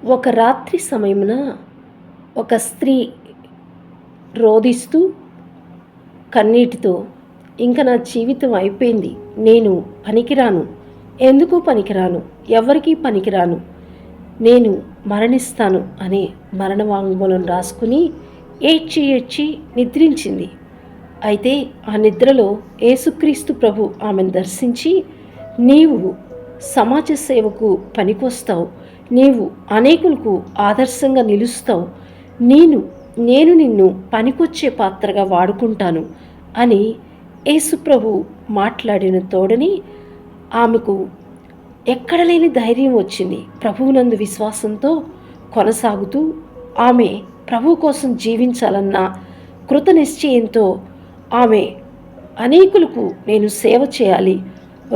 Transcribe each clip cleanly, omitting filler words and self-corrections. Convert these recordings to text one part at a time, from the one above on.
ఒక రాత్రి సమయమున ఒక స్త్రీ రోదిస్తూ కన్నీటితో, ఇంక నా జీవితం అయిపోయింది, నేను పనికిరాను, ఎందుకు పనికిరాను, ఎవరికీ పనికిరాను, నేను మరణిస్తాను అనే మరణ వాంగ్మూలం రాసుకుని ఏడ్చి ఏడ్చి నిద్రించింది. అయితే ఆ నిద్రలో యేసుక్రీస్తు ప్రభు ఆమెను దర్శించి, నీవు సమాజ సేవకు పనికొస్తావు, నీవు అనేకులకు ఆదర్శంగా నిలుస్తావు, నేను నిన్ను పనికొచ్చే పాత్రగా వాడుకుంటాను అని యేసుప్రభు మాట్లాడిన తోడని ఆమెకు ఎక్కడ లేని ధైర్యం వచ్చింది. ప్రభువునందు విశ్వాసంతో కొనసాగుతూ ఆమె ప్రభు కోసం జీవించాలన్న కృత నిశ్చయంతో ఆమె అనేకులకు నేను సేవ చేయాలి,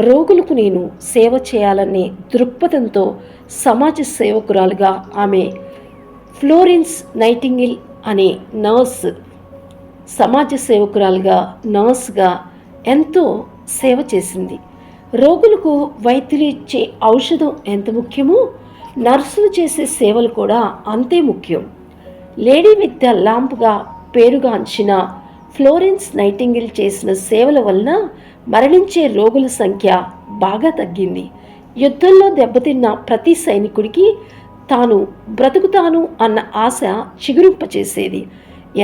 రోగులకు నేను సేవ చేయాలనే దృక్పథంతో సమాజ సేవకురాలుగా ఆమె ఫ్లోరెన్స్ నైటింగేల్ అనే నర్స్, సమాజ సేవకురాలుగా నర్స్గా ఎంతో సేవ చేసింది. రోగులకు వైద్యులు ఇచ్చే ఔషధం ఎంత ముఖ్యమో నర్సులు చేసే సేవలు కూడా అంతే ముఖ్యం. లేడీ విత్ ద ల్యాంప్గా పేరుగాంచిన ఫ్లోరెన్స్ నైటింగేల్ చేసిన సేవల వలన మరణించే రోగుల సంఖ్య బాగా తగ్గింది. యుద్ధంలో దెబ్బతిన్న ప్రతి సైనికుడికి తాను బ్రతుకుతాను అన్న ఆశ చిగురింపచేసేది.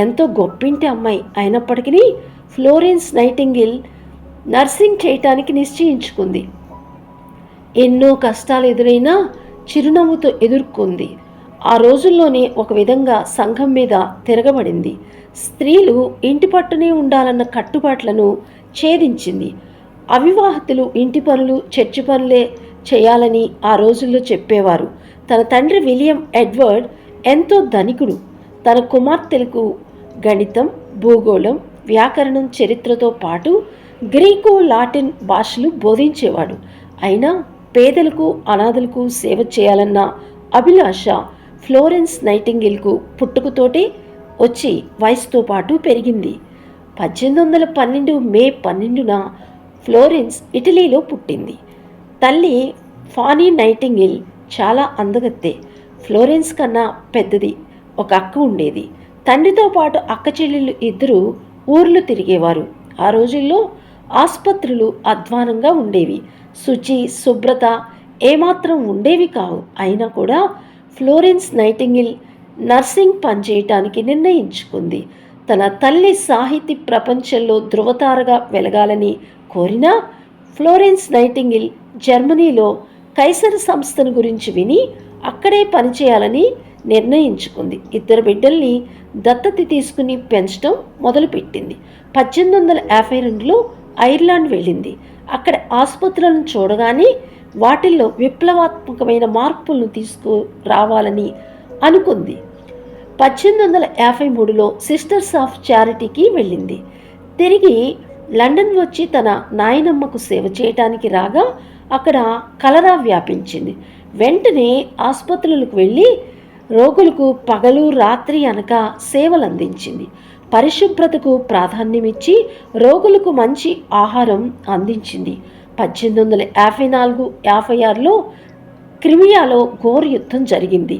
ఎంతో గొప్పింటి అమ్మాయి అయినప్పటికీ ఫ్లోరెన్స్ నైటింగేల్ నర్సింగ్ చేయటానికి నిశ్చయించుకుంది. ఎన్నో కష్టాలు ఎదురైనా చిరునవ్వుతో ఎదుర్కొంది. ఆ రోజుల్లోనే ఒక విధంగా సంఘం మీద తిరగబడింది. స్త్రీలు ఇంటి పట్టునే ఉండాలన్న కట్టుబాట్లను ఛేదించింది. అవివాహితులు ఇంటి పనులు, చర్చి పనులే చేయాలని ఆ రోజుల్లో చెప్పేవారు. తన తండ్రి విలియం ఎడ్వర్డ్ ఎంతో ధనికుడు. తన కుమార్తెలకు గణితం, భూగోళం, వ్యాకరణం, చరిత్రతో పాటు గ్రీకు, లాటిన్ భాషలు బోధించేవాడు. అయినా పేదలకు, అనాథలకు సేవ చేయాలన్న అభిలాష ఫ్లోరెన్స్ నైటింగేల్కు పుట్టుకతోటే వచ్చి వయసుతో పాటు పెరిగింది. 1812 మే 12న ఫ్లోరెన్స్ ఇటలీలో పుట్టింది. తల్లి ఫానీ నైటింగేల్ చాలా అందగత్తే. ఫ్లోరెన్స్ కన్నా పెద్దది ఒక అక్క ఉండేది. తండ్రితో పాటు అక్క చెల్లెళ్ళు ఇద్దరు ఊర్లు తిరిగేవారు. ఆ రోజుల్లో ఆసుపత్రులు అధ్వానంగా ఉండేవి. శుచి, శుభ్రత ఏమాత్రం ఉండేవి కావు. అయినా కూడా ఫ్లోరెన్స్ నైటింగేల్ నర్సింగ్ పనిచేయటానికి నిర్ణయించుకుంది. తన తల్లి సాహితీ ప్రపంచంలో ధృవతారగా వెలగాలని కోరినా ఫ్లోరెన్స్ నైటింగేల్ జర్మనీలో కైసర్ సంస్థను గురించి విని అక్కడే పనిచేయాలని నిర్ణయించుకుంది. ఇద్దరు బిడ్డల్ని దత్తత తీసుకుని పెంచడం మొదలుపెట్టింది. 1852లో ఐర్లాండ్ వెళ్ళింది. అక్కడ ఆసుపత్రులను చూడగానే వాటిల్లో విప్లవాత్మకమైన మార్పులను తీసుకురావాలని అనుకుంది. 1853లో సిస్టర్స్ ఆఫ్ చారిటీకి వెళ్ళింది. తిరిగి లండన్ వచ్చి తన నాయనమ్మకు సేవ చేయటానికి రాగా అక్కడ కలరా వ్యాపించింది. వెంటనే ఆసుపత్రులకు వెళ్ళి రోగులకు పగలు రాత్రి అనక సేవలు అందించింది. పరిశుభ్రతకు ప్రాధాన్యమిచ్చి రోగులకు మంచి ఆహారం అందించింది. 1854-56లో క్రిమియాలో ఘోర యుద్ధం జరిగింది.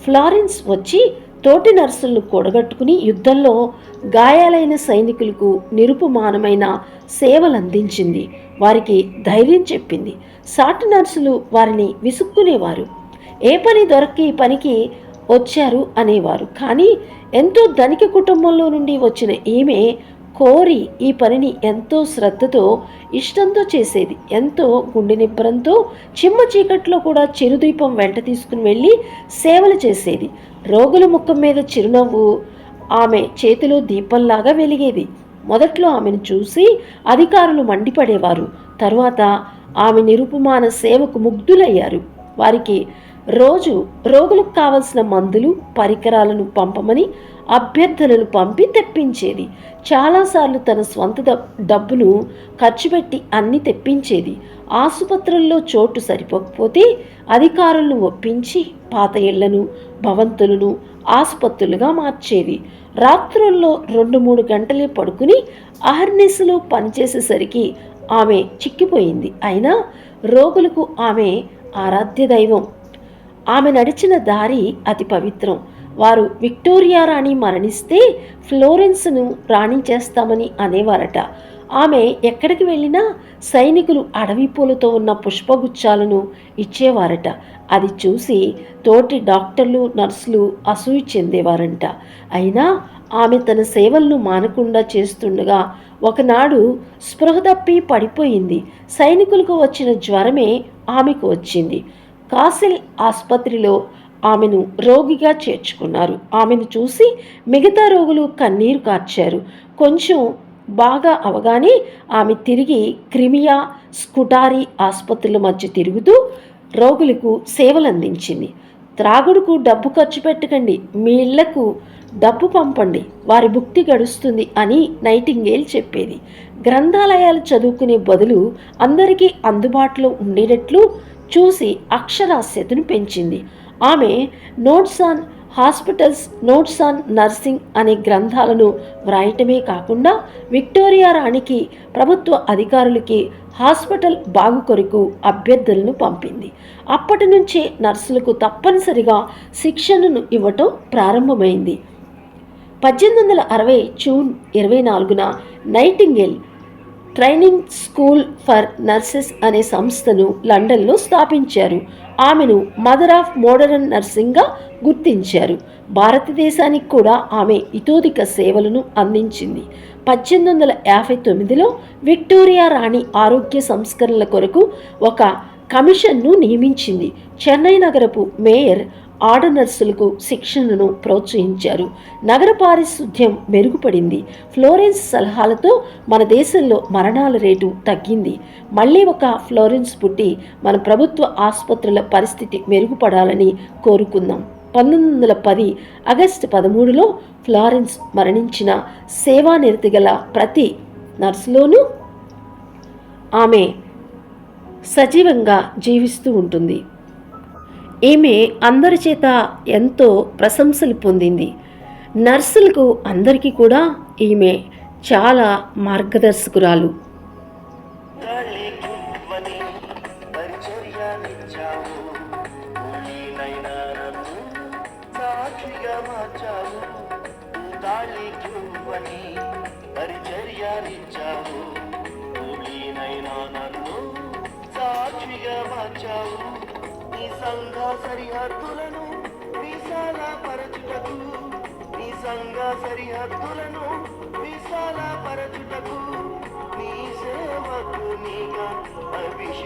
ఫ్లారెన్స్ వచ్చి తోటి నర్సులను కూడగట్టుకుని యుద్ధంలో గాయాలైన సైనికులకు నిరుపమానమైన సేవలు అందించింది. వారికి ధైర్యం చెప్పింది. సాటి నర్సులు వారిని విసుక్కునేవారు. ఏ పని దొరక్క ఈ పనికి వచ్చారు అనేవారు. కానీ ఎంతో ధనిక కుటుంబంలో నుండి వచ్చిన ఈమె కోరి ఈ పనిని ఎంతో శ్రద్ధతో, ఇష్టంతో చేసేది. ఎంతో గుండె నిబ్బరంతో చిమ్మ చీకట్లో కూడా చిరుదీపం వెంట తీసుకుని వెళ్ళి సేవలు చేసేది. రోగుల ముఖం మీద చిరునవ్వు ఆమె చేతిలో దీపంలాగా వెలిగేది. మొదట్లో ఆమెను చూసి అధికారులు మండిపడేవారు. తరువాత ఆమె నిరుపమాన సేవకు ముగ్ధులయ్యారు. వారికి రోజు రోగులకు కావలసిన మందులు, పరికరాలను పంపమని అభ్యర్థనలు పంపి తెప్పించేది. చాలాసార్లు తన స్వంత డబ్బును ఖర్చు పెట్టి అన్ని తెప్పించేది. ఆసుపత్రుల్లో చోటు సరిపోకపోతే అధికారులను ఒప్పించి పాత ఇళ్లను, భవంతులను ఆసుపత్రులుగా మార్చేది. రాత్రుల్లో 2-3 గంటలే పడుకుని అహర్నిశలో పనిచేసేసరికి ఆమె చిక్కిపోయింది. అయినా రోగులకు ఆమె ఆరాధ్య దైవం. ఆమె నడిచిన దారి అతి పవిత్రం. వారు విక్టోరియా రాణి మరణిస్తే ఫ్లోరెన్స్ను రాణి చేస్తామని అనేవారట. ఆమె ఎక్కడికి వెళ్ళినా సైనికులు అడవి పూలతో ఉన్న పుష్పగుచ్చాలను ఇచ్చేవారట. అది చూసి తోటి డాక్టర్లు నర్సులు అసూయ చెందేవారంట. అయినా ఆమె తన సేవలను మానకుండా చేస్తుండగా ఒకనాడు స్పృహ తప్పి పడిపోయింది. సైనికులకు వచ్చిన జ్వరమే ఆమెకు వచ్చింది. కాసిల్ ఆసుపత్రిలో ఆమెను రోగిగా చేర్చుకున్నారు. ఆమెను చూసి మిగతా రోగులు కన్నీరు కార్చారు. కొంచెం బాగా అవగానే ఆమె తిరిగి క్రిమియా, స్కుటారీ ఆసుపత్రుల మధ్య తిరుగుతూ రోగులకు సేవలు అందించింది. త్రాగుడుకు డబ్బు ఖర్చు పెట్టకండి, మీ ఇళ్లకు డబ్బు పంపండి, వారి భుక్తి గడుస్తుంది అని నైటింగేల్ చెప్పేది. గ్రంథాలయాలు చదువుకునే బదులు అందరికీ అందుబాటులో ఉండేటట్లు చూసి అక్షరాస్యతను పెంచింది. ఆమె notes on hospitals, notes on nursing అనే గ్రంథాలను వ్రాయటమే కాకుండా విక్టోరియా రాణికి, ప్రభుత్వ అధికారులకి హాస్పిటల్ బాగు కొరకు అభ్యర్థులను పంపింది. అప్పటి నుంచే నర్సులకు తప్పనిసరిగా శిక్షణను ఇవ్వటం ప్రారంభమైంది. 1860 జూన్ 24న Nightingale training school for nurses అనే సంస్థను లండన్లో స్థాపించారు. ఆమెను మదర్ ఆఫ్ మోడరన్ నర్సింగ్గా గుర్తించారు. భారతదేశానికి కూడా ఆమె ఇతోధిక సేవలను అందించింది. 1859లో విక్టోరియా రాణి ఆరోగ్య సంస్కరణల కొరకు ఒక కమిషన్ను నియమించింది. చెన్నై నగరపు మేయర్ ఆడ నర్సులకు శిక్షణను ప్రోత్సహించారు. నగర పారిశుద్ధ్యం మెరుగుపడింది. ఫ్లోరెన్స్ సలహాలతో మన దేశంలో మరణాల రేటు తగ్గింది. మళ్ళీ ఒక ఫ్లోరెన్స్ పుట్టి మన ప్రభుత్వ ఆసుపత్రుల పరిస్థితి మెరుగుపడాలని కోరుకుందాం. 1910 ఆగస్టు 13లో ఫ్లారెన్స్ మరణించిన సేవానిరతి గల ప్రతి నర్సులోనూ ఆమె సజీవంగా జీవిస్తూ ఉంటుంది. ఈమె అందరి చేత ఎంతో ప్రశంసలు పొందింది. నర్సులకు అందరికీ కూడా ఈమె చాలా మార్గదర్శకురాలు. సంఘ సరిహద్దులను విశాల పరచుటకు, నీ సంఘ సరిహద్దులను విశాల పరచుటకు, నీ సేవకు నీగా అభిషేకం.